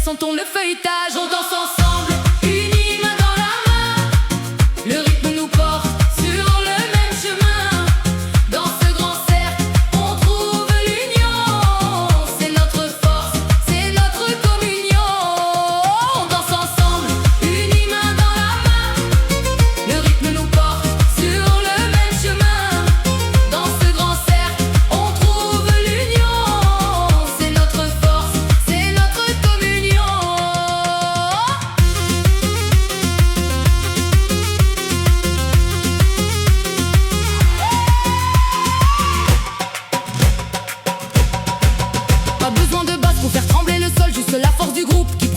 sentons le feuilletage. On danse ensemble, unis main dans la main. Le rythme nous porte sur le même chemin. Dans ce grand cercle, on trouve l'union. C'est notre force, c'est notre communion. On danse ensemble, unis main dans la main. Le rythme nous porte sur le même chemin. Dans ce grand cercle, on trouve l'union. C'est notre force, c'est notre communion. Pas besoin de base pour faire trembler le sol, juste la force du groupe qui